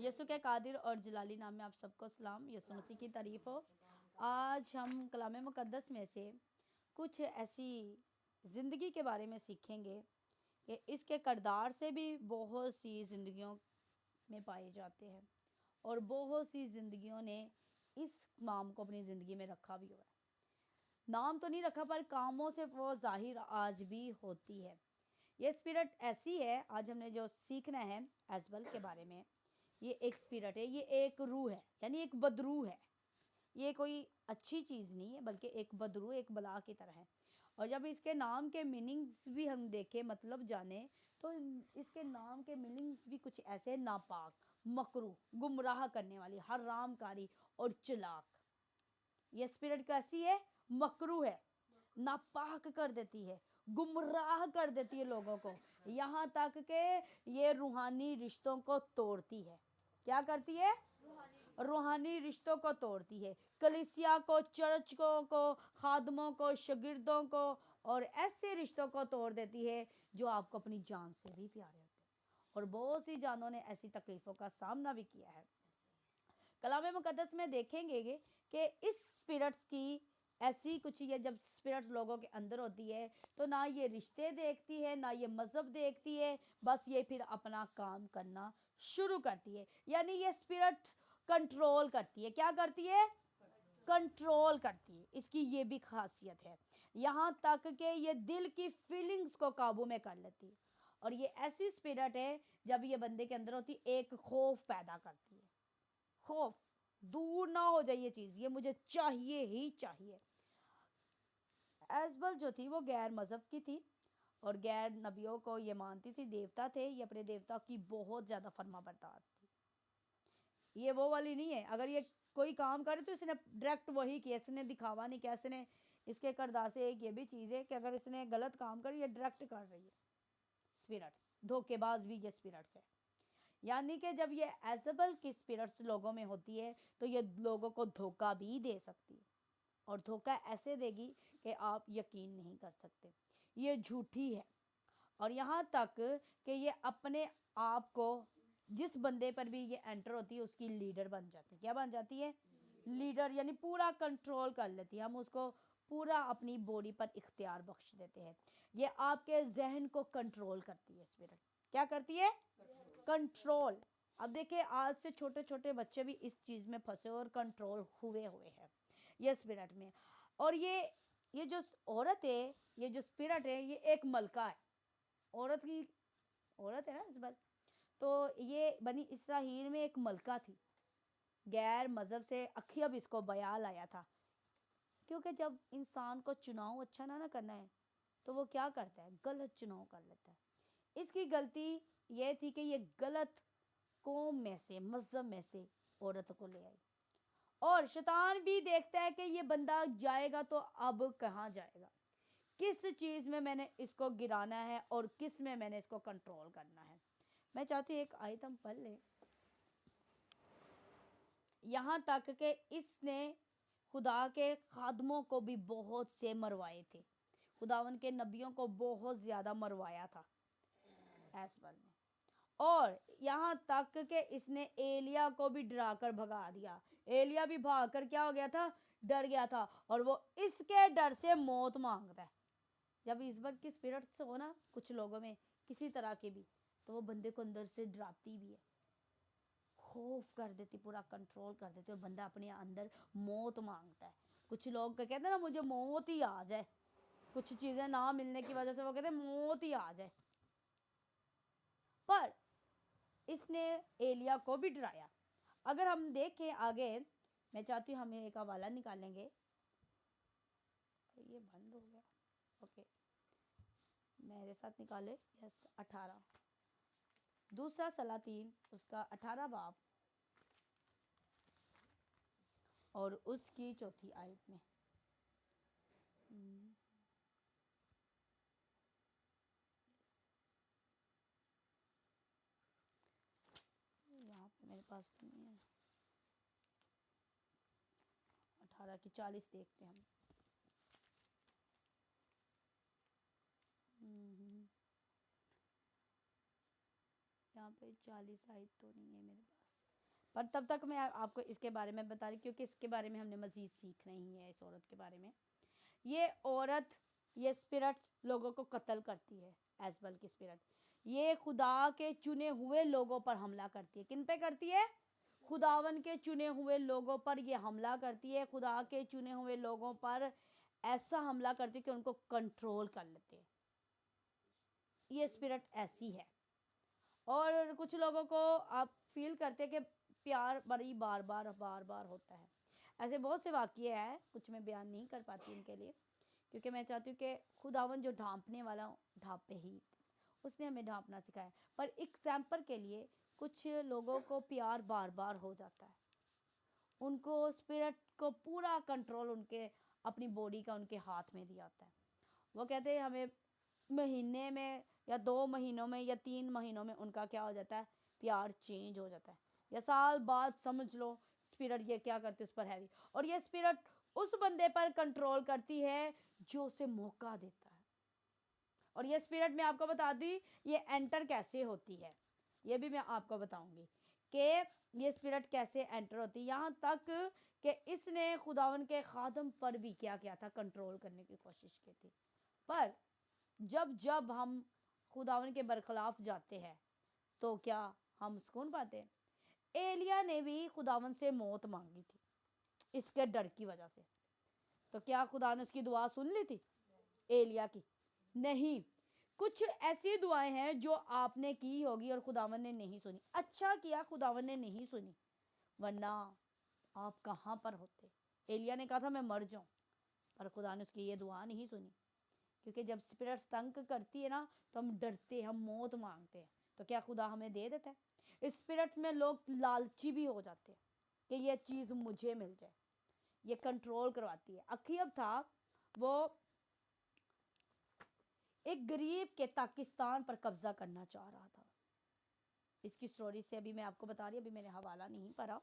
यसु के कादिर और जलाली नाम में आप सबको सलाम। यसु मसीह की तारीफ हो। आज हम कलाम मुकद्दस में से कुछ ऐसी ज़िंदगी के बारे में सीखेंगे कि इसके किरदार से भी बहुत सी ज़िंदगियों में पाए जाते हैं और बहुत सी ज़िंदगियों ने इस नाम को अपनी ज़िंदगी में रखा भी हुआ है। नाम तो नहीं रखा पर कामों से वो जाहिर आज भी होती है। ये स्पिरिट ऐसी है, आज हमने जो सीखना है एजबल के बारे में, ये एक स्पिरिट है, ये एक रूह है, यानी एक बदरूह है। ये कोई अच्छी चीज़ नहीं है बल्कि एक बदरूह, एक बला की तरह है। और जब इसके नाम के मीनिंग्स भी हम देखें, मतलब जाने, तो इसके नाम के मीनिंग्स भी कुछ ऐसे: नापाक, मकरू, गुमराह करने वाली, हरामकारी और चलाक। ये स्पिरिट कैसी है? मकरू है, नापाक कर देती है, गुमराह कर देती है लोगों को, यहाँ तक कि ये रूहानी रिश्तों को तोड़ती है। क्या करती है? रूहानी रिश्तों को तोड़ती है, कलीसिया को, चर्च को, खादमों को, शागिर्दों को, और ऐसे रिश्तों को तोड़ देती है जो आपको अपनी जान से भी प्यारे होते हैं। और बहुत सी जानों ने ऐसी तकलीफ़ों का सामना भी किया है। कलाम मुकद्दस में देखेंगे कि इस स्पिरिट्स की ऐसी कुछ ये, जब स्पिरिट्स लोगों के अंदर होती है तो ना ये रिश्ते देखती है, ना ये मज़हब देखती है, बस ये फिर अपना काम करना शुरू करती है। यानी ये स्पिरिट कंट्रोल करती है। क्या करती है? कंट्रोल करती है। इसकी ये भी खासियत है, यहाँ तक कि ये दिल की फीलिंग्स को काबू में कर लेती है। और ये ऐसी स्पिरिट है, जब ये बंदे के अंदर होती है, एक खौफ पैदा करती है। खौफ, दूर ना हो जाए ये चीज़, ये मुझे चाहिए ही चाहिए। एजबल जो थी वो गैर मज़हब की थी और गैर नबियों को ये मानती थी, देवता थे ये, अपने देवता की बहुत ज़्यादा फर्माबरदार थी। ये वो वाली नहीं है, अगर ये कोई काम करे तो इसने डायरेक्ट वही किया, इसने दिखावा नहीं किया। इसने, इसके किरदार से एक ये भी चीज़ है कि अगर इसने गलत काम कर, ये डायरेक्ट कर रही है। स्पिरिट्स धोखेबाज भी ये स्पिरिट्स है। यानी कि जब ये एजबल की स्पिरिट्स लोगों में होती है तो ये लोगों को धोखा भी दे सकती है, और धोखा ऐसे देगी कि आप यकीन नहीं कर सकते। ये झूठी है, और यहाँ तक कि ये अपने आप को, जिस बंदे पर भी ये एंटर होती है, उसकी लीडर बन जाती है। क्या बन जाती है? लीडर, यानी पूरा कंट्रोल कर लेती है। हम उसको पूरा अपनी बॉडी पर इख्तियार बख्श देते हैं। ये आपके जहन को कंट्रोल करती है। स्पिरिट क्या करती है? कंट्रोल। अब देखिए, आज से छोटे छोटे बच्चे भी इस चीज़ में फंसे और कंट्रोल हुए हैं ये स्पिरिट में। और ये जो औरत है, ये जो स्पिरिट है, ये एक मलका है। औरत है ना इस बार। तो ये बनी इसराइल में एक मलका थी, गैर मज़हब से अखियब इसको बयाल आया था। क्योंकि जब इंसान को चुनाव अच्छा ना करना है तो वो क्या करता है? गलत चुनाव कर लेता है। इसकी गलती ये थी कि ये गलत कौम में से, मज़हब में से औरत को ले आई। और शैतान भी देखता है कि ये बंदा जाएगा तो अब कहाँ जाएगा, किस चीज़ में मैंने इसको गिराना है और किस में मैंने इसको कंट्रोल करना है। मैं चाहती हूँ एक आयत हम पढ़ लें। यहाँ तक कि इसने खुदा के खादमों को भी बहुत से मरवाए थे, खुदावन के नबियों को बहुत ज़्यादा मरवाया था एसबल ने। और यहाँ तक कि इसने एलिया को भी डरा कर भगा दिया। एलिया भी भाग कर क्या हो गया था? डर गया था, और वो इसके डर से मौत मांगता है। जब इस बार की स्पिरिट्स हो ना कुछ लोगों में, किसी तरह के भी, तो वो बंदे को अंदर से डराती भी है, खौफ कर देती, पूरा कंट्रोल कर देती, और बंदा अपने अंदर मौत मांगता है। कुछ लोग कहते हैं ना, मुझे मौत ही आ जाए, कुछ चीज़ें ना मिलने की वजह से वो कहते हैं मौत ही आ जाए। पर इसने एलिया को भी डराया। अगर हम देखें आगे, मैं चाहती हूँ हम एक हवाला निकालेंगे। ये बंद हो गया, ओके, मेरे साथ निकाले। यस, 18 दूसरा सलातीन उसका 18 बाब और उसकी चौथी आयत में। यहाँ पे मेरे पास तो नहीं है। 18 की 40 देखते हैं हम। यहाँ पे 40 आयत तो नहीं है मेरे पास। पर तब तक मैं आपको इसके बारे में बता रही, क्योंकि इसके बारे में हमने मज़ीद सीखना ही है। इस औरत के बारे में, ये औरत, ये स्पिरिट लोगों को कत्ल करती है। एजबल की स्पिरिट ये खुदा के चुने हुए लोगों पर हमला करती है। किन पे करती है? खुदावन के चुने हुए लोगों पर ये हमला करती है। खुदा के चुने हुए लोगों पर ऐसा हमला करती है कि उनको कंट्रोल कर लेते हैं। ये स्पिरिट ऐसी है। और कुछ लोगों को आप फील करते हैं कि प्यार बड़ी बार बार होता है। ऐसे बहुत से वाक़ये हैं, कुछ मैं बयान नहीं कर पाती उनके लिए, क्योंकि मैं चाहती हूँ कि खुदावन जो ढांपने वाला ढांपे ही, उसने हमें ढांपना सिखाया। पर एग्जाम्पल के लिए कुछ लोगों को प्यार बार बार हो जाता है, उनको स्पिरिट को पूरा कंट्रोल उनके अपनी बॉडी का उनके हाथ में दिया होता है। वो कहते हैं हमें महीने में या 2 महीनों में या 3 महीनों में उनका क्या हो जाता है, प्यार चेंज हो जाता है, या साल बाद समझ लो स्पिरिट ये क्या करती है उस पर हैवी। और ये स्पिरिट उस बंदे पर कंट्रोल करती है जो उसे मौका देता है। और ये स्पिरिट मैं आपको बता दूँ ये एंटर कैसे होती है, ये भी मैं आपको बताऊंगी कि ये स्पिरिट कैसे एंटर होती है। यहाँ तक कि इसने खुदावन के खादम पर भी क्या किया था, कंट्रोल करने की कोशिश की थी। पर जब जब हम खुदावन के बरखिलाफ जाते हैं तो क्या हम सुकून पाते हैं? एलिया ने भी खुदावन से मौत मांगी थी इसके डर की वजह से। तो क्या खुदा ने उसकी दुआ सुन ली थी एलिया की? नहीं। कुछ ऐसी दुआएं हैं जो आपने की होगी और खुदावन ने नहीं सुनी। अच्छा किया खुदावन ने नहीं सुनी, वरना आप कहाँ पर होते। एलिया ने कहा था मैं मर जाऊं, पर खुदा ने उसकी ये दुआ नहीं सुनी। क्योंकि जब स्पिरिट तंग करती है ना तो हम डरते, हम मौत मांगते हैं। तो क्या खुदा हमें दे देता है? इस स्पिरिट में लोग लालची भी हो जाते हैं कि ये चीज़ मुझे मिल जाए। ये कंट्रोल करवाती है। अखीब था, वो एक गरीब के पाकिस्तान पर कब्जा करना चाह रहा था। इसकी स्टोरी से अभी मैं आपको बता रही हूँ, अभी मैंने हवाला नहीं पढ़ा,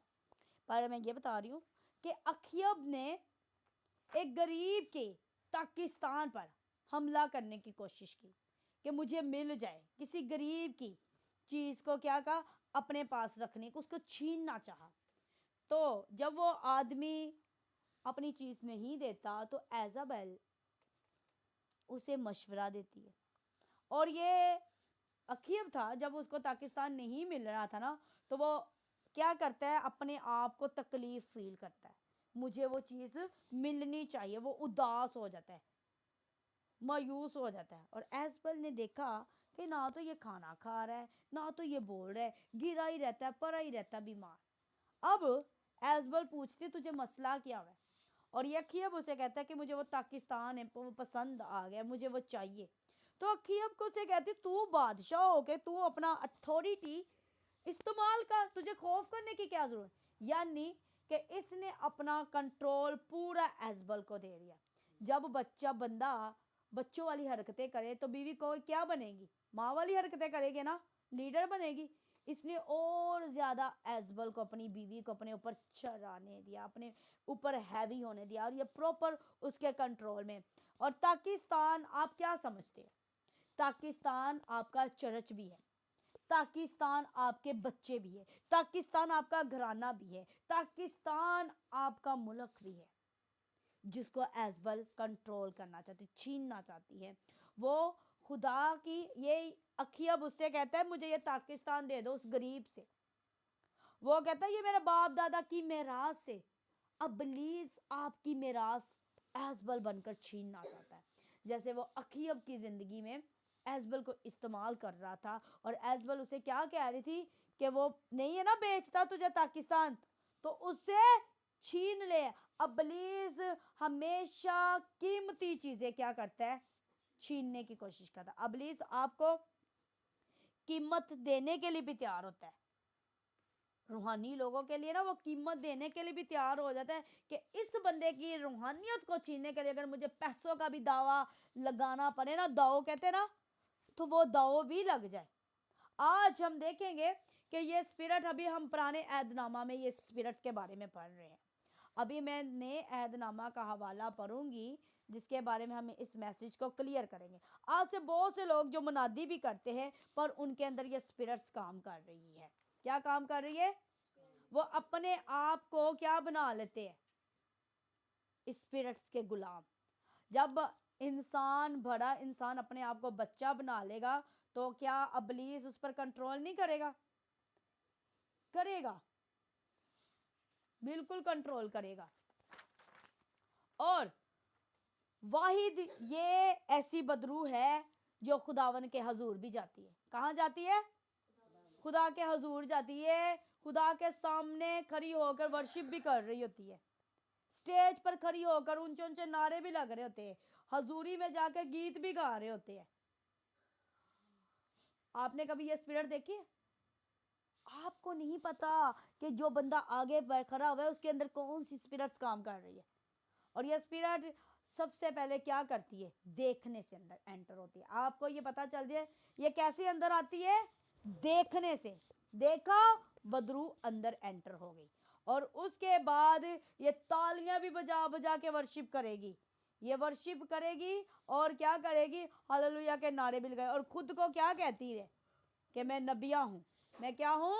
पर मैं ये बता रही हूँ कि अखीब ने एक गरीब के पाकिस्तान पर हमला करने की कोशिश की कि मुझे मिल जाए। किसी गरीब की चीज़ को क्या कहा, अपने पास रखने को, उसको छीनना चाहा। तो जब वो आदमी अपनी चीज़ नहीं देता तो एजाबेल उसे मशवरा देती है। और ये अखीब था, जब उसको पाकिस्तान नहीं मिल रहा था ना तो वो क्या करता है, अपने आप को तकलीफ फील करता है, मुझे वो चीज़ मिलनी चाहिए। वो उदास हो जाता है, मायूस हो जाता है। और एजबल ने देखा कि ना तो ये खाना खा रहा है, ना तो ये बोल रहा है, गिरा ही रहता है, पड़ा ही रहता है बीमार। अब एजबल पूछती तुझे मसला क्या है? और ये अखीब उसे कहता है कि मुझे वो पाकिस्तान है, वो पसंद आ गया, मुझे वो चाहिए। तो अखीब को उसे कहती तू बादशाह हो के तू अपना अथॉरिटी इस्तेमाल कर, तुझे खौफ करने की क्या जरूरत। यानी कि इसने अपना कंट्रोल पूरा एजबल को दे दिया। जब बंदा बच्चों वाली हरकतें करे तो बीवी को क्या बनेगी, माँ वाली हरकतें करेगी ना, लीडर बनेगी। इसने और ज्यादा एजबल को, अपनी बीवी को अपने ऊपर चढ़ाने दिया, अपने ऊपर हैवी होने दिया, और ये प्रॉपर उसके कंट्रोल में। और पाकिस्तान आप क्या समझते हैं? पाकिस्तान आपका चर्च भी है, पाकिस्तान आपके बच्चे भी है, पाकिस्तान आपका घराना भी है, पाकिस्तान आपका मुल्क भी है, जिसको एजबल कंट्रोल करना चाहती, छीनना चाहती है। वो खुदा की ये अखीब उससे कहता है मुझे ये पाकिस्तान दे दो, उस गरीब से। वो कहता है ये मेरे बाप दादा की मेरास से। अबलीस आपकी मेरास एजबल बनकर छीनना चाहता है। जैसे वो अखीब की जिंदगी में एजबल को इस्तेमाल कर रहा था, और एजबल उसे क्या कह रही थी कि वो नहीं है ना बेचता तुझे पाकिस्तान, तो उससे छीन ले। अबलीस हमेशा कीमती चीजें क्या करता है, छीनने की कोशिश करता है। अबलीस आपको कीमत देने के लिए भी तैयार होता है। रूहानी लोगों के लिए ना वो कीमत देने के लिए भी तैयार हो जाता है कि इस बंदे की रूहानियत को छीनने के लिए अगर मुझे पैसों का भी दावा लगाना पड़े ना, दाव कहते ना, तो वो दाव भी लग जाए। आज हम देखेंगे कि ये स्पिरिट, अभी हम पुराने ऐहदनामा में ये स्पिरिट के बारे में पढ़ रहे हैं। अभी मैं नए ऐहदनामा का हवाला पढ़ूंगी जिसके बारे में हम इस मैसेज को क्लियर करेंगे। आज से बहुत से लोग जो मुनादी भी करते हैं पर उनके अंदर ये स्पिरिट्स काम कर रही है। क्या काम कर रही है? वो अपने आप को क्या बना लेते हैं, स्पिरिट्स के गुलाम। जब बड़ा इंसान अपने आप को बच्चा बना लेगा तो क्या इब्लीस उस पर कंट्रोल नहीं करेगा? करेगा, बिल्कुल कंट्रोल करेगा। और वाहिद ये ऐसी बदरू है जो खुदावन के हजूर भी जाती है। कहाँ जाती है? खुदा के हजूर जाती है। खुदा के सामने खड़ी होकर वर्शिप भी कर रही होती है, स्टेज पर खड़ी होकर ऊंचे ऊंचे नारे भी लग रहे होते हैं, हजूरी में जाकर गीत भी गा रहे होते हैं। आपने कभी ये स्पिरिट देखी है? आपको नहीं पता कि जो बंदा आगे खड़ा हुआ है उसके अंदर कौन सी स्पिरिट्स काम कर रही है। और ये स्पिरिट सबसे पहले क्या करती है? देखने से अंदर एंटर होती है। आपको ये पता चल जाए ये कैसे अंदर आती है? देखने से। देखा, बदरू अंदर एंटर हो गई और उसके बाद ये तालियां भी बजा बजा के वर्शिप करेगी। ये वर्शिप करेगी और क्या करेगी? हालेलुया के नारे भी लगाए और खुद को क्या कहती है कि मैं नबिया हूं। मैं क्या हूं?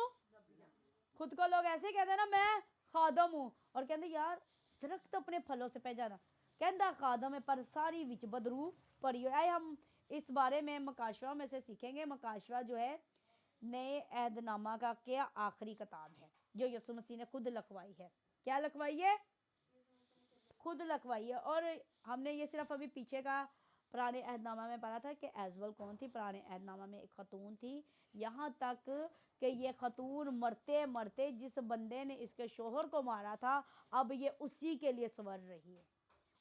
खुद को लोग ऐसे कहते हैं ना, मैं खादम हूं, और कहते यार दरख्त अपने फलों से पहचाना। कहता खादम है पर सारी विच बदरू पड़ी हुई है। हम इस बारे में मकाशवा में से सीखेंगे। मकाशवा जो है नए अहदनामा का क्या आखिरी किताब है जो यीशु मसीह ने खुद लिखवाई है। क्या लिखवाई है? खुद लिखवाई है। और हमने ये सिर्फ अभी पीछे का पुराने अहदनामा में पढ़ा था कि एजबल कौन थी। पुराने अहदनामा में एक खतून थी, यहाँ तक कि ये खतून मरते मरते जिस बंदे ने इसके शोहर को मारा था अब ये उसी के लिए सवर रही है,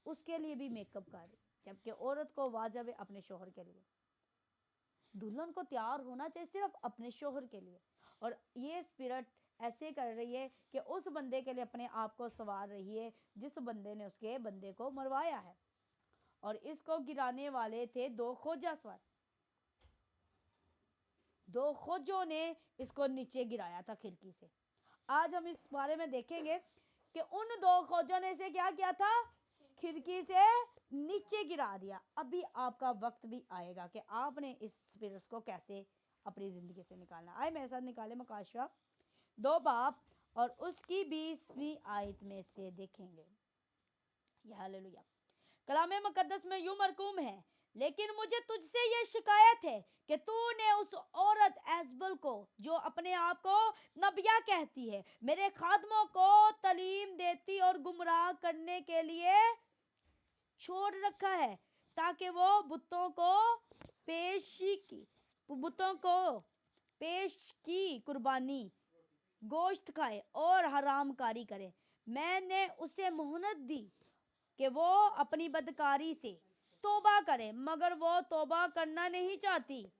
उसके लिए भी मेकअप कर रही, जबकि औरत को वाजिब है अपने शोहर के लिए। दुल्हन को तैयार होना चाहिए सिर्फ अपने शोहर के लिए। और ये स्पिरिट ऐसे कर रही है कि उस बंदे के लिए अपने आप को सवार रही है जिस बंदे ने उसके बंदे को मरवाया है। और इसको गिराने वाले थे दो खोजा सवार। दो खोजों ने इसको नीचे गिराया था खिड़की से। आज हम इस बारे में देखेंगे कि उन दो खोजों ने इसे क्या किया था? खिड़की से नीचे गिरा दिया। अभी आपका वक्त भी आएगा कि आपने इस स्पिरिट्स को कैसे अपनी जिंदगी से निकालना। आए मेरे साथ निकाले मकाशवा 2 बाब और उसकी 20वीं आयत में से देखेंगे। हालेलुया। कलामे मुकद्दस में यूं मरकूम है, लेकिन मुझे तुझसे यह शिकायत है कि तूने उस औरत एजबल को जो अपने आप को नबिया कहती है मेरे खादमों को तालीम देती और गुमराह करने के लिए छोड़ रखा है ताकि वो बुतों को पेश की कुर्बानी गोश्त खाए और हरामकारी करे। मैंने उसे मोहलत दी कि वो अपनी बदकारी से तौबा करे, मगर वो तौबा करना नहीं चाहती।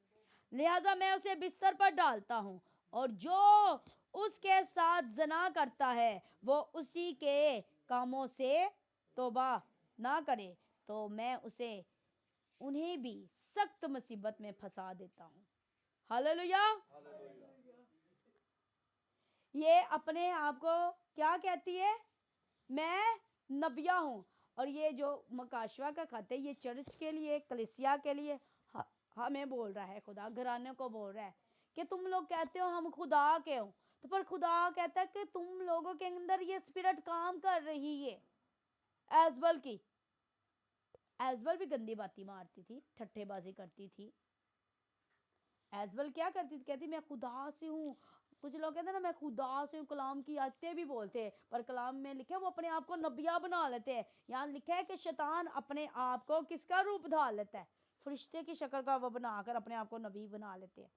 लिहाजा मैं उसे बिस्तर पर डालता हूँ और जो उसके साथ जना करता है वो उसी के कामों से तौबा ना करे तो मैं उन्हें भी सख्त मुसीबत में फंसा देता हूँ। हालेलुया। ये अपने आप को क्या कहती है? मैं नबिया हूँ। और ये जो मकाशवा का खत है ये चर्च के लिए, कलीसिया के लिए हमें बोल रहा है। खुदा घराने को बोल रहा है कि तुम लोग कहते हो हम खुदा के हो, तो पर खुदा कहता है कि तुम लोगों के अंदर ये स्पिरिट काम कर रही है। एजबल की, एजबल भी गंदी बाती मारती थी, ठट्ठेबाजी करती थी। एजबल क्या करती थी? कहती मैं खुदा से हूँ। कुछ लोग कहते हैं ना मैं खुदा से हूँ, कलाम की आयतें भी बोलते हैं, पर कलाम में लिखा है वो अपने आप को नबिया बना लेते हैं। यहाँ लिखा है कि शैतान अपने आप को किसका रूप धार लेता है? फरिश्ते की शक्ल का वो बनाकर अपने आप को नबी बना लेते हैं।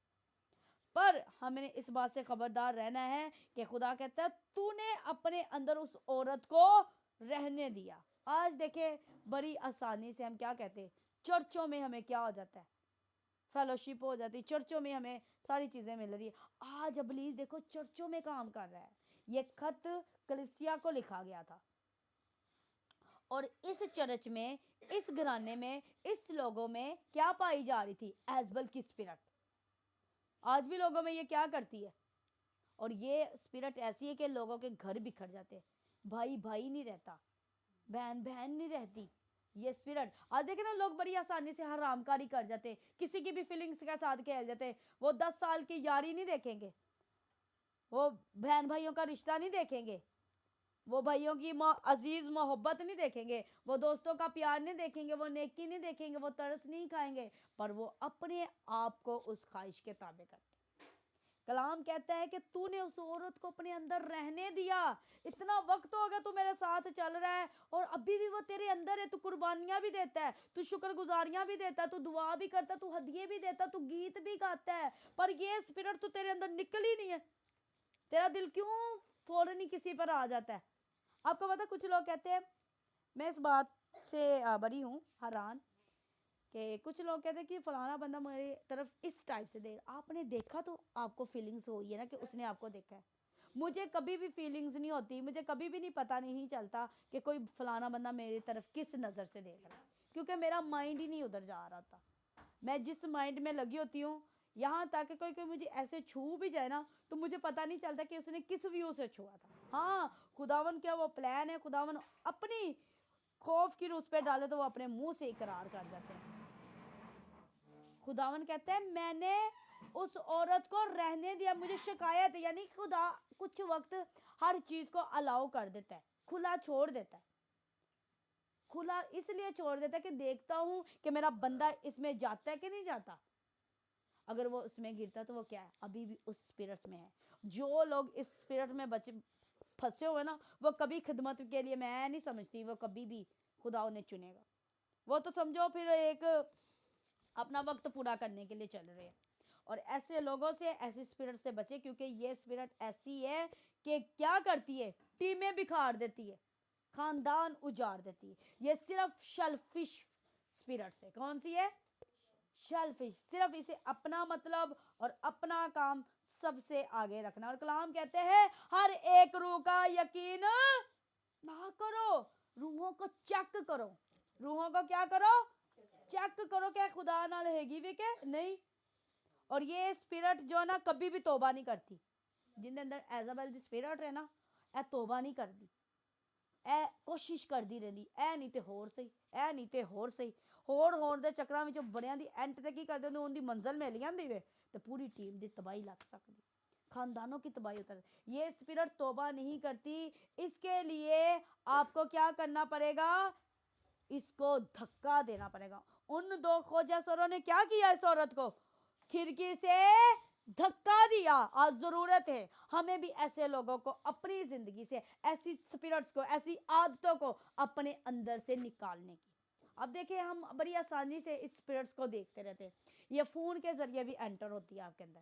पर हमें इस बात से खबरदार रहना है कि खुदा कहता है तूने अपने अंदर उस औरत को रहने दिया। आज देखे बड़ी आसानी से हम क्या कहते हैं, चर्चों में हमें क्या हो जाता है? फेलोशिप हो जाती, चर्चों में हमें सारी चीजें मिल रही है। आज इब्लीस देखो चर्चों में काम कर रहा है। ये खत कलीसिया को लिखा गया था और इस चर्च में, इस घराने में, इस लोगों में क्या पाई जा रही थी? एजबल की स्पिरिट। आज भी लोगों में ये क्या करती है? और ये स्पिरिट ऐसी है कि लोगों के घर बिखर जाते, भाई भाई नहीं रहता, बहन बहन नहीं रहती। ये स्पिरिट आज देखे ना, लोग बड़ी आसानी से हरामकारी कर जाते, किसी की भी फीलिंग्स के साथ खेल जाते। वो 10 साल की यारी नहीं देखेंगे, वो बहन भाइयों का रिश्ता नहीं देखेंगे, वो भाइयों की अजीज मोहब्बत नहीं देखेंगे, वो दोस्तों का प्यार नहीं देखेंगे, वो नेकी नहीं देखेंगे, वो तरस नहीं खाएंगे, पर वो अपने आप को उस ख्वाहिश के ताबे करते। कलाम कहता है कि तूने उस औरत को अपने अंदर रहने दिया, इतना वक्त हो गया तू मेरे साथ चल रहा है और अभी भी वो तेरे अंदर है। तू कुर्बानियां भी देता है, तू शुक्रगुजारियां भी देता है, तू दुआ भी करता है, तू हदिये भी देता है, तू गीत भी गाता है, पर ये स्पिरिट तो तेरे अंदर निकल ही नहीं है। तेरा दिल क्यों फौरन ही किसी पर आ जाता है? आपको पता, कुछ लोग कहते हैं, मैं इस बात से बरी हूँ, हैरान, कि कुछ लोग कहते हैं कि फलाना बंदा मेरी तरफ इस टाइप से देख, आपने देखा तो आपको फीलिंग्स हुई है ना कि उसने आपको देखा है। मुझे कभी भी फीलिंग्स नहीं होती, मुझे कभी भी नहीं पता नहीं चलता कि कोई फलाना बंदा मेरी तरफ किस नज़र से देख रहा है, क्योंकि मेरा माइंड ही नहीं उधर जा रहा था। मैं जिस माइंड में लगी होती हूँ, यहाँ तक कि कोई कोई मुझे ऐसे छू भी जाए ना तो मुझे पता नहीं चलता कि उसने किस व्यू से छुआ था। हाँ, खुदावन क्या वो प्लान है, खुदावन अपनी खौफ की उस पर डाले तो वो अपने मुंह से इकरार कर जाते हैं। खुदावन कहते हैं मैंने उस औरत को रहने दिया, मुझे शिकायत, यानी खुदा कुछ वक्त हर चीज को अलाउ कर देता है, खुला छोड़ देता है। खुला इसलिए छोड़ देता है कि देखता हूं कि मेरा बंदा इसमें जाता है कि नहीं जाता। अगर वो उसमें गिरता तो वो क्या है, अभी भी उस स्पिरिट में है। जो लोग इस स्पिरिट में बचे फंसे हुए ना, वो कभी खिदमत के लिए, मैं नहीं समझती वो कभी भी खुदा उन्हें चुनेगा। वो तो समझो फिर एक अपना वक्त पूरा करने के लिए चल रहे हैं। और ऐसे लोगों से, ऐसी स्पिरिट से बचे, क्योंकि ये स्पिरिट ऐसी है कि क्या करती है, टीमें बिखार देती है, खानदान उजाड़ देती है। ये सिर्फ शेल्फिश स्पिरिट है। कौन सी है? शेल्फिश, सिर्फ इसे अपना मतलब और अपना काम सबसे आगे रखना। और कलाम कहते हैं हर एक रूह का यकीन ना करो, रूहों को चेक करो। रूहों को क्या करो? चेक करो क्या खुदा ना रहेगी भी के नहीं। और ये स्पिरिट जो ना कभी भी तौबा नहीं करती, जिनके अंदर एजाबेल दी स्पिरिट है ना, ए तौबा नहीं करती, ए कोशिश करती रहती, ए नहीं तो होर सही, ए नहीं तो होर सही, होर दे चक्करां विच बड़ियां दी एंड ते की करदे ने, उनदी मंजिल मिल जांदी वे ते पूरी टीम दी तबाही लग सकदी, खानदानों की तबाही उतर। ये स्पिरिट तौबा नहीं करती। इसके लिए आपको क्या करना पड़ेगा? इसको धक्का देना पड़ेगा। उन दो खोजासरों ने क्या किया? इस औरत को खिड़की से धक्का दिया। आज जरूरत है हमें भी ऐसे लोगों को अपनी जिंदगी से, ऐसी स्पिरिट्स को, ऐसी आदतों को अपने अंदर से निकालने की। अब देखिए, हम बड़ी आसानी से इस स्पिरिट्स को देखते रहते हैं। ये फोन के जरिए भी एंटर होती है आपके अंदर।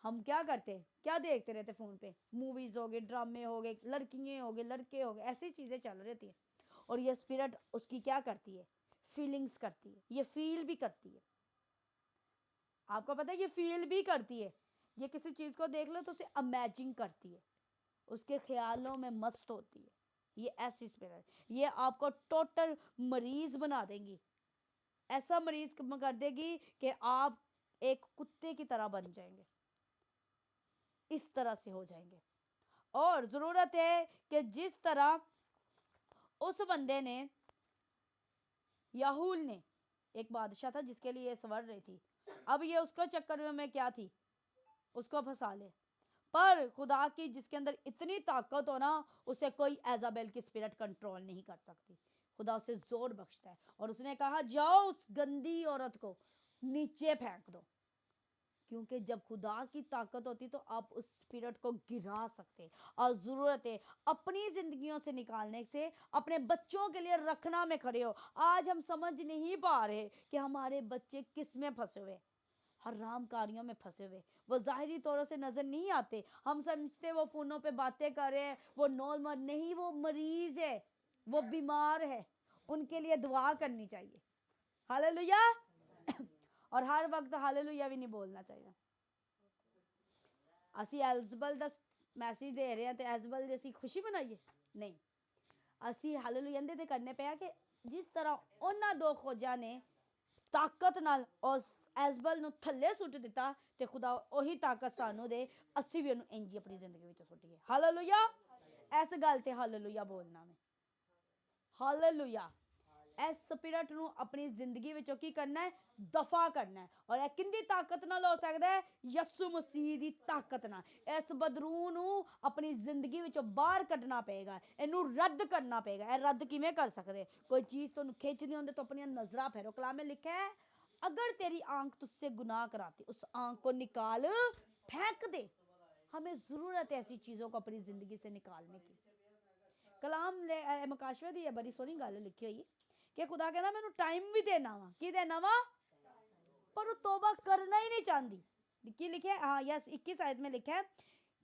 हम क्या करते हैं, क्या देखते रहते फोन पे? मूवीज हो गए, ड्रामे हो गए, लड़कियां हो गए, लड़के हो गए, ऐसी चीजें चल रही थी। और ये स्पिरिट उसकी क्या करती है? फीलिंग्स करती है। ये फील भी करती है। आपको पता है ये फील भी करती है। ये किसी चीज को देख लो तो उसे इमेजिन करती है, उसके ख्यालों में मस्त होती है। ये ऐसी स्पिरिट, ये आपको टोटल मरीज बना देंगी। ऐसा मरीज कर देगी कि आप एक कुत्ते की तरह बन जाएंगे, इस तरह से हो जाएंगे। और जरूरत है कि जिस तरह उस बंदे ने, याहूल ने, एक बादशाह था जिसके लिए सवर रही थी, अब ये उसको चक्कर में क्या थी, उसको फंसा ले। पर खुदा की जिसके अंदर इतनी ताकत हो ना, उसे कोई एजाबेल की स्पिरिट कंट्रोल नहीं कर सकती। खुदा उसे जोर बख्शता है और उसने कहा जाओ उस गंदी औरत को नीचे फेंक दो। क्योंकि जब खुदा की ताकत होती तो आप उस स्पिरिट को गिरा सकते। और जरूरत है अपनी जिंदगियों से निकालने से, अपने बच्चों के लिए रखना में खड़े हो। आज हम समझ नहीं पा रहे कि हमारे बच्चे किस में फंसे हुए, हराम कारियों में फंसे हुए। वो जाहिरी तौर से नजर नहीं आते, हम समझते वो फोनों पे बातें कर रहे हैं, वो नॉर्मल नहीं, वो मरीज है, वो बीमार है। उनके लिए दुआ करनी चाहिए। हालेलुया। और हर वक्त हालेलुया भी नहीं बोलना चाहिए। ਅਸੀਂ ਐਲਜ਼ਬਲ ਦਾ ਮੈਸੇਜ ਦੇ ਰਹੇ ਹਾਂ ਤੇ ਐਲਜ਼ਬਲ ਦੀ ਅਸੀਂ ਖੁਸ਼ੀ ਮਨਾਈਏ? ਨਹੀਂ, ਅਸੀਂ ਹਾਲੇਲੂਇਆ ਦੇ ਕਰਨੇ ਪਿਆ ਕਿ ਜਿਸ ਤਰ੍ਹਾਂ ਉਹਨਾਂ ਦੋ ਖੋਜਾਂ ਨੇ ਤਾਕਤ ਨਾਲ ਉਸ ਐਲਜ਼ਬਲ ਨੂੰ ਥੱਲੇ ਸੁੱਟ ਦਿੱਤਾ, ਤੇ ਖੁਦਾ ਉਹੀ ਤਾਕਤ ਸਾਨੂੰ ਦੇ, ਅਸੀਂ ਵੀ ਉਹਨੂੰ ਇੰਜ ਹੀ ਆਪਣੀ ਜ਼ਿੰਦਗੀ ਵਿੱਚ ਸੁੱਟੀਏ। ਹਾਲੇਲੂਇਆ। ਇਸ ਗੱਲ ਤੇ ਹਾਲੇਲੂਇਆ ਬੋਲਣਾ ਮੈਂ। ਹਾਲੇਲੂਇਆ। इस स्पिरिट ਨੂੰ ਆਪਣੀ ਜ਼ਿੰਦਗੀ ਵਿੱਚੋਂ ਕੀ ਕਰਨਾ ਹੈ, ਦਫਾ ਕਰਨਾ ਹੈ। ਔਰ ਇਹ ਕਿੰਦੀ ਤਾਕਤ ਨਾਲ ਹੋ ਸਕਦਾ ਹੈ? ਯਿਸੂ ਮਸੀਹ ਦੀ ਤਾਕਤ ਨਾਲ। ਇਸ ਬਦਰੂ ਨੂੰ ਆਪਣੀ ਜ਼ਿੰਦਗੀ ਵਿੱਚੋਂ ਬਾਹਰ ਕੱਢਣਾ ਪਏਗਾ, ਇਹਨੂੰ ਰੱਦ ਕਰਨਾ ਪਏਗਾ। ਇਹ ਰੱਦ ਕਿਵੇਂ ਕਰ ਸਕਦੇ? ਕੋਈ ਚੀਜ਼ ਤੁਹਾਨੂੰ ਖਿੱਚਦੀ ਹੁੰਦੀ तो अपनी नजरा फेरो। कलाम में लिखा है अगर तेरी आंख तुझसे गुनाह कराती उस आंख को निकाल फेंक दे। हमें जरूरत है ऐसी चीजों को अपनी जिंदगी से निकालने की। कलाम मकाशवे दी बड़ी सोहनी गल लिखी हुई कि खुदा कहना मैनू टाइम भी देना वा, की देना वा, पर वो तौबा करना ही नहीं चाहती। की लिखा है? हाँ यस 21 आयत में लिखा है,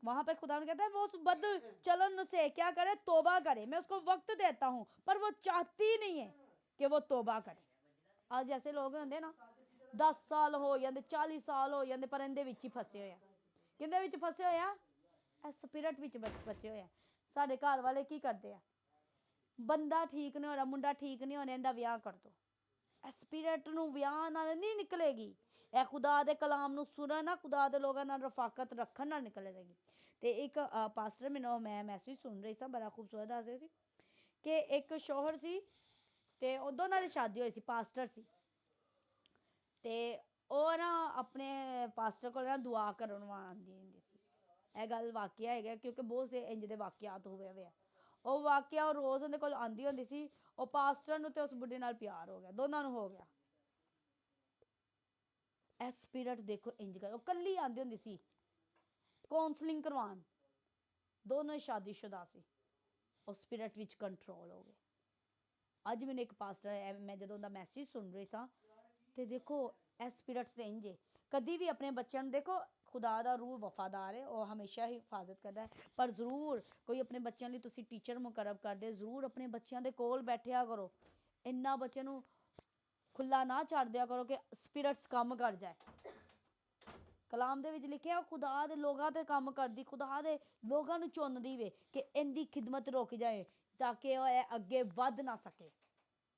वहां पर खुदा कहता है वो उस बद चलन से क्या करे? तौबा करे। मैं उसको वक्त देता हूँ पर वो चाहती नहीं है कि वो तौबा करे। आज ऐसे लोग होंगे ना 10 साल हो जाते, 40 साल हो जाते, पर इहदे विच ही फसे होए। किहदे विच फसे होए? इस स्पिरिट विच फसे होए। साडे घर वाले की करते हैं? बंदा ठीक नहीं हो रहा, मुंडा ठीक नहीं होने, इहदा विआह कर दो। इस स्पिरिट नूं विआह नाल नहीं निकलेगी। ਇਹ खुदा दे कलाम ਨੂੰ सुनन ना, खुदा दे लोगां नाल रफाकत रखन नाल निकलेगी। ते एक पास्टर मैं मैसेज सुन रही सी, बड़ा खूबसूरत दस रहे सी कि एक शौहर सी ते दोनों की शादी हुई सी, पास्टर सी ते ਉਹ ना अपने पास्टर को ना दुआ करवाउंदी हुंदी सी। ਇਹ ਗੱਲ ਵਾਕਿਆ ਹੈਗਾ क्योंकि बहुत से इंज दे वाकियात होए हुए आ। ਉਹ ਵਾਕਿਆ ਉਹ ਰੋਜ਼ ਉਹਦੇ ਕੋਲ ਆਂਦੀ ਹੁੰਦੀ ਸੀ। ਉਹ ਪਾਸਟਰ ਨੂੰ ਤੇ ਉਸ ਬੁੱਢੇ ਨਾਲ ਪਿਆਰ ਹੋ ਗਿਆ, ਦੋਨਾਂ ਨੂੰ ਹੋ ਗਿਆ। ਇਹ ਸਪਿਰਿਟ ਦੇਖੋ ਇੰਜ ਕਰ, ਉਹ ਕੱਲੀ ਆਂਦੀ ਹੁੰਦੀ ਸੀ ਕਾਉਂਸਲਿੰਗ ਕਰਵਾਉਣ, ਦੋਨੋਂ ਸ਼ਾਦੀशुदा ਸੀ। ਉਹ ਸਪਿਰਿਟ ਵਿੱਚ ਕੰਟਰੋਲ ਹੋ ਗਏ। ਅੱਜ ਮੈਨੂੰ ਇੱਕ ਪਾਸਟਰ, ਮੈਂ ਜਦੋਂ ਉਹਦਾ ਮੈਸੇਜ ਸੁਣ ਰਹੀ ਸਾਂ ਤੇ ਦੇਖੋ ਇਹ ਸਪਿਰਿਟ ਤੇ ਇੰਜ ਹੈ। ਕਦੀ ਵੀ ਆਪਣੇ ਬੱਚਿਆਂ ਨੂੰ ਦੇਖੋ, खुदा दा रूह वफादार है, वह हमेशा ही हिफाजत करता है। पर जरूर कोई अपने बच्चों लिए तुसी टीचर मुकरब कर दे, जरूर अपने बच्चों के कोल बैठिया करो। इन्ना बच्चे नूं खुला ना छड़ दिया करो कि स्पिरिट्स काम कर जाए। कलाम दे विच लिखिया खुदा दे लोगां ते काम करदी, खुदा दे लोगां नूं चुनदी वे कि इनदी खिदमत रुक जाए ताकि ओह अगे वध ना सके।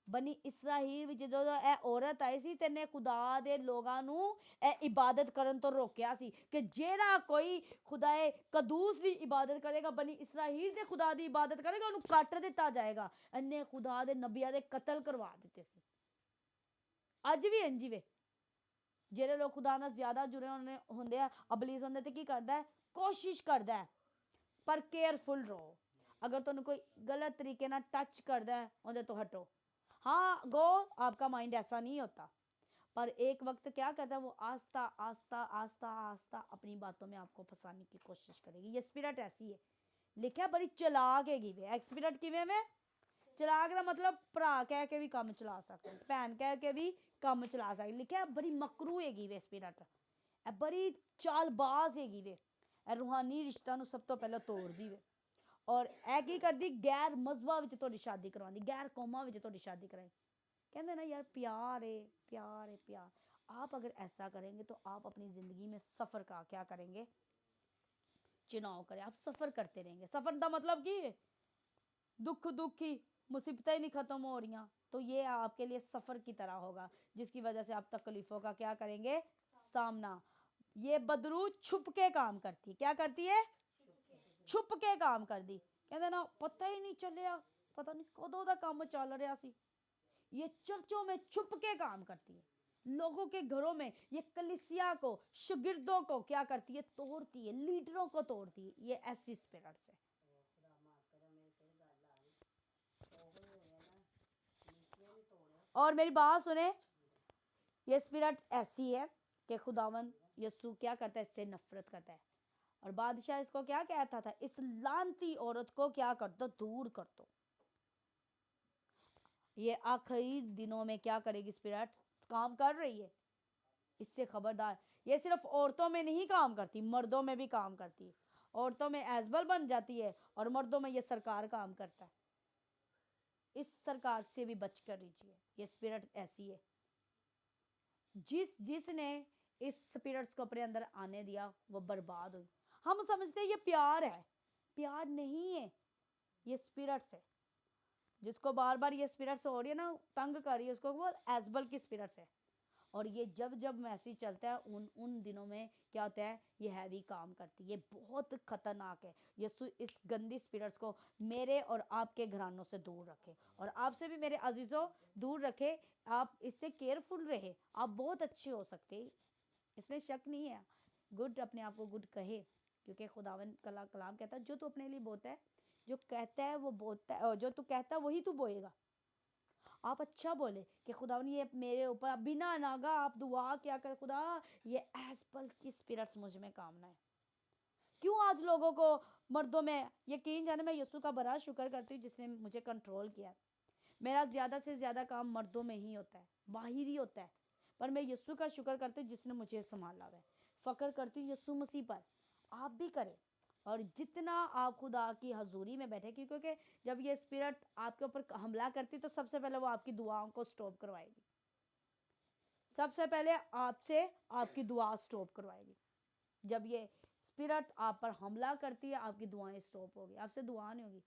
बनी इसराइल विच जदों ਇਹ औरत आई सी ਤੇ ਨੇ खुदा दे लोगां नूं ਇਹ इबादत करन तो रोकिया सी कि ਜਿਹੜਾ कोई खुदाए कदूस दी इबादत करेगा, बनी इसराइल दे खुदा दी इबादत करेगा, ਉਹਨੂੰ ਕੱਟ ਦਿੱਤਾ ਜਾਏਗਾ। ਇਹਨੇ खुदा दे नबियां दे कत्ल करवा ਦਿੱਤੇ ਸੀ। ਅੱਜ ਵੀ ਇੰਜ ਹੀ ਵੇ। ਜਿਹੜੇ ਲੋਕ खुदा ਨਾਲ ਜ਼ਿਆਦਾ ਜੁੜੇ ਹੁੰਦੇ ਆ, ਅਬਲੀਸ ਹੁੰਦੇ ਤੇ ਕੀ ਕਰਦਾ ਹੈ? ਕੋਸ਼ਿਸ਼ ਕਰਦਾ ਹੈ, ਪਰ केयरफुल ਰਹੋ। अगर ਤੁਹਾਨੂੰ ਕੋਈ गलत तरीके ਨਾਲ टच करदा है ਉਹਦੇ ਤੋਂ हटो। हाँ गो, आपका माइंड ऐसा नहीं होता, पर एक वक्त क्या करता है वो आस्ता आस्ता आस्ता आस्ता अपनी बातों में आपको फंसाने की कोशिश करेगी। ये स्पिरिट ऐसी है, लिखा बड़ी चलाक हैगी वे। स्पिरिट किवें में चलाक का मतलब भरा कह के भी काम चला सकते, भैन कह के भी काम चला सकते। लिखा बड़ी मकरू हैगी वे स्पिरिट, बड़ी चालबाज हैगी वे। रूहानी रिश्ता नूं सब तो पहले तोड़दी वे। और ਇਹ ਕੀ ਕਰਦੀ? गैर मजहबा ਵਿੱਚ ਤੁਹਾਡੀ शादी करवाती, गैर कौमां ਵਿੱਚ ਤੁਹਾਡੀ शादी कराई। कहते ना यार प्यार है, प्यार है, प्यार। आप अगर ऐसा करेंगे तो आप अपनी ज़िंदगी में सफ़र का क्या करेंगे? चुनाव करें। आप सफ़र करते रहेंगे। सफ़र का मतलब की है? दुख ही, मुसीबतें ही नहीं ख़त्म हो रही, तो ये आपके लिए सफ़र की तरह होगा, जिसकी वजह से आप तकलीफ़ों का क्या करेंगे? सामना। ये बदरू छुप के काम करती। क्या करती है? छुप के काम कर दी। कहते ना पता ही नहीं चलिया, पता नहीं कदों दा काम चल रहा सी। ये चर्चों में छुप के काम करती है, लोगों के घरों में ये कलीसिया को, शागिर्दों को क्या करती है? तोड़ती है, लीडरों को तोड़ती है। ये ऐसी स्पिरिट्स है। और मेरी बात सुने, ये स्पिरिट ऐसी है कि खुदावन यीशु क्या करता है? इससे नफरत करता है। और बादशाह इसको क्या कहता था? इस लानती औरत को क्या कर दो? दूर कर दो। ये आखिरी दिनों में क्या करेगी? स्पिरिट काम कर रही है, इससे खबरदार। ये सिर्फ औरतों में नहीं काम करती, मर्दों में भी काम करती है। औरतों में एजबल बन जाती है और मर्दों में ये सरकार काम करता है। इस सरकार से भी बच कर रहिए। ये स्पिरिट ऐसी है, जिसने इस स्पिरिट्स को अपने अंदर आने दिया वो बर्बाद हुई। हम समझते हैं ये प्यार है, प्यार नहीं है, ये स्पिरिट्स है। जिसको बार बार ये स्पिरिट्स हो रही है ना, तंग कर रही है, उसको वो एजबल की स्पिरिट्स है। और ये जब जब मैसेज चलता है उन उन दिनों में क्या होता है, ये हैवी काम करती है, ये बहुत खतरनाक है। यीशु इस गंदी स्पिरिट्स को मेरे और आपके घरानों से दूर रखे, और आपसे भी मेरे अजीज़ों दूर रखे। आप इससे केयरफुल रहे, आप बहुत अच्छे हो सकते, इसमें शक नहीं है। गुड, अपने आप को गुड कहे, क्योंकि खुदावन कलाम कहता है जो तू अपने लिए बोता है, जो कहता है वो बोता है, जो तू कहता है वही तू बोएगा। आप अच्छा बोले कि खुदावन ये मेरे ऊपर बिना नागा आप दुआ क्या कर, खुदा ये एस्पल की स्पिरिट्स मुझ में कामना है। क्यों आज लोगों को मर्दों में यकीन जाने, मैं यीशु का बड़ा शुक्र करती हूँ जिसने मुझे कंट्रोल किया। मेरा ज़्यादा से ज़्यादा काम मर्दों में ही होता है, बाहर ही होता है, पर मैं यीशु का शुक्र करती हूँ जिसने मुझे संभाला है। फ़क्र करती हूँ यीशु मसीह पर, आप भी करें। और जितना आप खुदा की हजूरी में बैठे, क्योंकि जब ये स्पिरिट आपके ऊपर हमला करती तो सबसे पहले वो आपकी दुआओं को स्टॉप करवाएगी, सबसे पहले आपसे आपकी दुआ स्टॉप करवाएगी। जब ये स्पिरिट आप पर हमला करती है आपकी दुआएं स्टॉप होगी, आपसे दुआ नहीं होगी।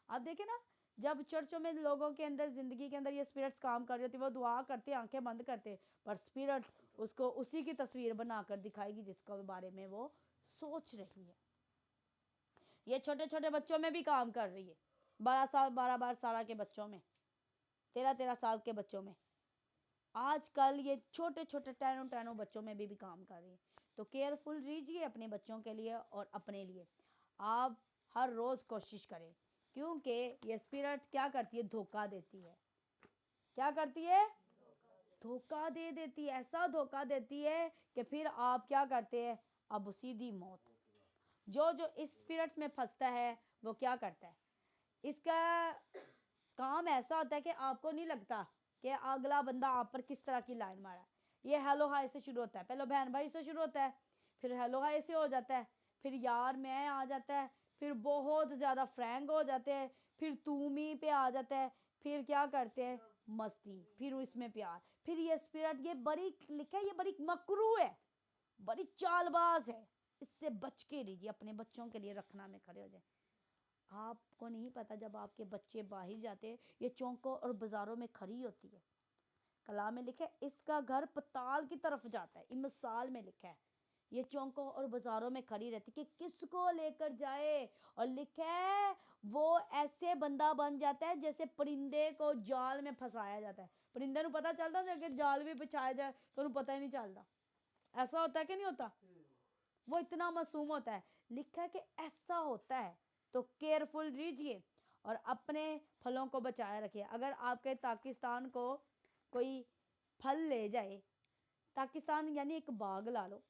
आप देखें ना, जब चर्चों में लोगों के अंदर जिंदगी के अंदर ये स्पिरिट्स काम कर रही होती है, वो दुआ करते आंखें बंद करते, पर स्पिरिट उसको उसी की तस्वीर बनाकर दिखाएगी जिसके बारे में वो सोच रही है। ये छोटे छोटे बच्चों में भी काम कर रही है, 12 साल के बच्चों में, 13 साल के बच्चों में, आजकल ये छोटे छोटे टैनो बच्चों में भी काम कर रही है। तो केयरफुल रहिए अपने बच्चों के लिए और अपने लिए। आप हर रोज़ कोशिश करें, क्योंकि ये स्पिरिट क्या करती है, धोखा देती है। क्या करती है, धोखा दे देती है, ऐसा धोखा देती है कि फिर आप क्या करते हैं, अब सीधी मौत। जो जो इस स्पिरिट्स में फंसता है वो क्या करता है, इसका काम ऐसा होता है कि आपको नहीं लगता कि अगला बंदा आप पर किस तरह की लाइन मारा है। ये हेलो हाय से शुरू होता है, पहले बहन भाई से शुरू होता है, फिर हेलो हाय से हो जाता है, फिर यार मैं आ जाता है, फिर बहुत ज़्यादा फ्रैंक हो जाते हैं, फिर तूमी पे आ जाता है, फिर क्या करते हैं, मस्ती, फिर इसमें प्यार। फिर ये स्पिरिट, ये बड़ी लिखा है, ये बड़ी मकरू है, बड़ी चालबाज है। इससे बच के रहिए, अपने बच्चों के लिए रखना में खड़े हो जाए। आपको नहीं पता जब आपके बच्चे बाहर जाते हैं, ये चौकों और बाज़ारों में खड़ी होती है। कलाम में लिखा है इसका घर पताल की तरफ जाता है, मिसाल में लिखा है ये चौकों और बाज़ारों में खड़ी रहती कि किसको लेकर जाए। और लिखा है वो ऐसे बंदा बन जाता है जैसे परिंदे को जाल में फंसाया जाता है। परिंदे को पता चलता है कि जाल भी बिछाया जाए तो उन्हें पता ही नहीं चलता। ऐसा होता है कि नहीं होता, वो इतना मासूम होता है। लिखा है कि ऐसा होता है, तो केयरफुल रहिए और अपने फलों को बचाए रखिए। अगर आपके पाकिस्तान को कोई फल ले जाए, पाकिस्तान यानी एक बाग ला लो,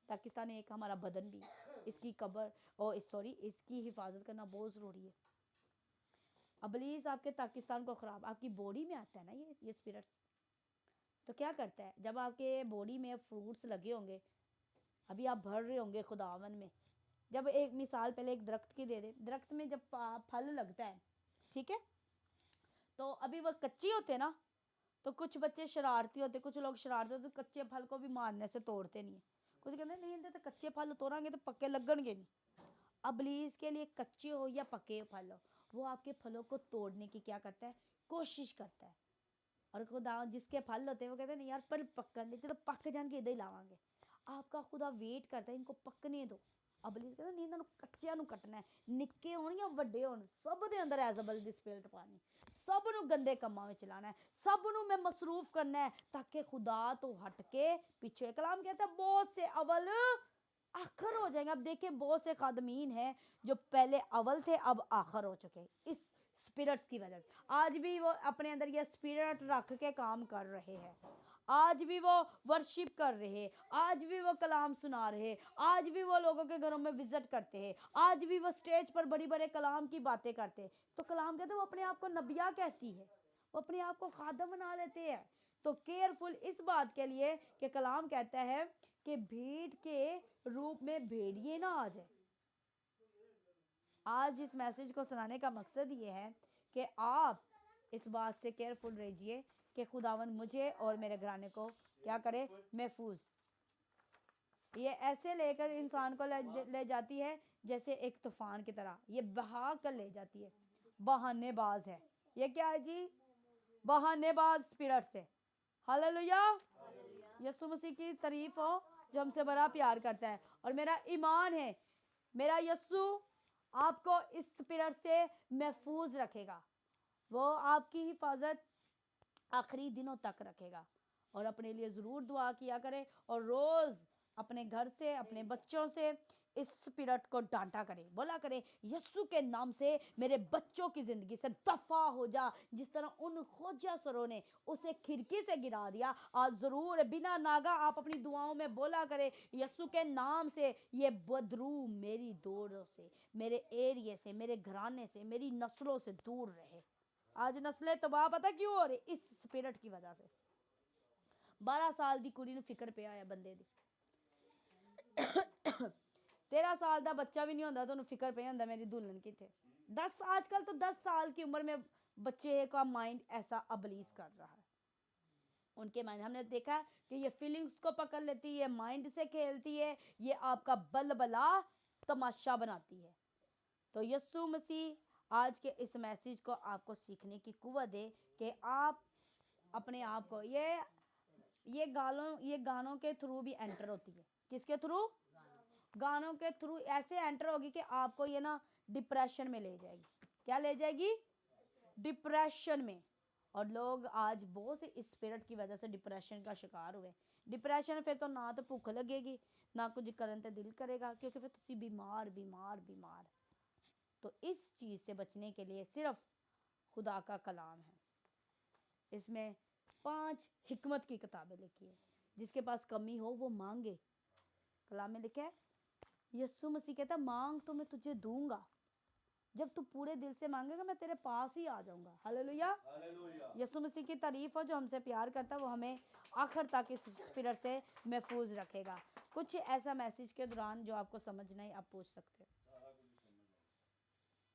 पाकिस्तान एक हमारा बदन भी, इसकी कबर और इसकी हिफाजत करना बहुत ज़रूरी है। अबलीस आपके पाकिस्तान को ख़राब, आपकी बॉडी में आता है ना ये स्पिरिट्स, तो क्या करता है, जब आपके बॉडी में फ्रूट्स लगे होंगे, अभी आप भर रहे होंगे खुदावन में, जब एक मिसाल पहले एक दरख्त की दे दे, दरख्त में जब फल लगता है, ठीक है, तो अभी वो कच्चे होते ना, तो कुछ बच्चे शरारती होते, कुछ लोग शरारती होते, तो कच्चे फल को भी मारने से तोड़ते नहीं है। कुछ कहते नहीं इनसे तो कच्चे फल तोड़ेंगे तो पक्के लगणगे नहीं। अबलीस के लिए कच्चे हो या पके फल हो, वो आपके फलों को तोड़ने की क्या करता है, कोशिश करता है। और खुदा जिसके फल होते हैं वो कहते हैं नहीं यार पर पकन दे, तो पक जाएंगे इधर ही लावांगे। आपका खुदा वेट करता है इनको पकने दो। अबलीस कहता नहीं इन्होंने कच्चियां कटना है, निक्के होण या वड्डे होण, सब दे अंदर एजबल दी स्पिरिट पानी, सब नू गंदे कम्मां में चलाना है, सब नू मैं मसरूफ करना है ताकि खुदा तो हट के पीछे। कलाम कहता है बहुत से अवल आखिर हो जाएंगे। अब देखिए बहुत से खादमीन हैं जो पहले अवल थे अब आखिर हो चुके हैं इस स्पिरिट्स की वजह से। आज भी वो अपने अंदर ये स्पिरिट रख के काम कर रहे हैं, आज भी वो वर्शिप कर रहे हैं, आज भी वो कलाम सुना रहे हैं, आज भी वो लोगों के घरों में विजिट करते हैं, आज भी वो स्टेज पर बड़ी बड़े कलाम की बातें करते हैं। तो कलाम कहते हैं वो अपने आप को नबिया कहती है, वो अपने आप को खादम बना लेते हैं। तो केयरफुल इस बात के लिए कि कलाम कहता है कि भेड़ के रूप में भेड़िए ना आ जाए। आज इस मैसेज को सुनाने का मकसद ये है कि आप इस बात से केयरफुल रहिए कि खुदावन मुझे और मेरे घराने को क्या करे, महफूज। ये ऐसे लेकर इंसान को ले जाती है जैसे एक तूफान की तरह, ये बहा कर ले जाती है। बहानेबाज है ये, क्या है जी, बहानेबाज स्पिरिट से। हालेलुया। यीशु मसीह की तारीफ हो जो हमसे बड़ा प्यार करता है। और मेरा ईमान है मेरा यीशु आपको इस स्पिरिट से महफूज रखेगा, वो आपकी हिफाजत आखिरी दिनों तक रखेगा। और अपने लिए ज़रूर दुआ किया करें और रोज़ अपने घर से अपने बच्चों से इस स्पिरिट को डांटा करें, बोला करें यीशु के नाम से मेरे बच्चों की ज़िंदगी से दफ़ा हो जा। जिस तरह उन खोजा सरों ने उसे खिड़की से गिरा दिया, आज ज़रूर बिना नागा आप अपनी दुआओं में बोला करें यीशु के नाम से ये बदरू मेरी दौड़ों से, मेरे एरिए से, मेरे घराने से, मेरी नस्लों से दूर रहे। आज नस्लें तबाह पता क्यों हो रही? इस स्पिरिट की वजह से। 12 साल दी कुड़ी नूं फिक्र पिया है बंदे दी 13 साल दा बच्चा भी नहीं होंदा तो उन्हें फिक्र पिया होंदा मेरी दुल्हन किथे। 10 आजकल तो 10 साल की उम्र में बच्चे का माइंड ऐसा अबलीस कर रहा है। उनके माइंड हमने देखा कि ये फीलिंग्स को पकड़ लेती है, माइंड से खेलती है, ये आपका बलबला तमाशा बनाती है। तो यीशु मसीह आज के इस मैसेज को आपको सीखने की कुव्वत दे कि आप अपने आप को ये गानों के थ्रू भी एंटर होती है। किसके थ्रू? गानों के थ्रू ऐसे एंटर होगी कि आपको ये ना डिप्रेशन में ले जाएगी। क्या ले जाएगी? डिप्रेशन में। और लोग आज बहुत से इस स्पिरिट की वजह से डिप्रेशन का शिकार हुए। डिप्रेशन फिर तो ना तो भूख लगेगी ना कुछ करने का दिल करेगा, क्योंकि फिर तुसी बीमार बीमार बीमार। तो इस चीज़ से बचने के लिए सिर्फ खुदा का कलाम है। इसमें 5 हिकमत की किताबें लिखी है। जिसके पास कमी हो वो मांगे। कलाम में लिखा है यीशु मसीह कहता मांग तो मैं तुझे दूंगा, जब तू पूरे दिल से मांगेगा मैं तेरे पास ही आ जाऊंगा। हालेलुया। यीशु मसीह की तारीफ हो जो हमसे प्यार करता है, वो हमें आखिर तक इस स्पिरिट से महफूज रखेगा। कुछ ऐसा मैसेज के दौरान जो आपको समझना है आप पूछ सकते हैं।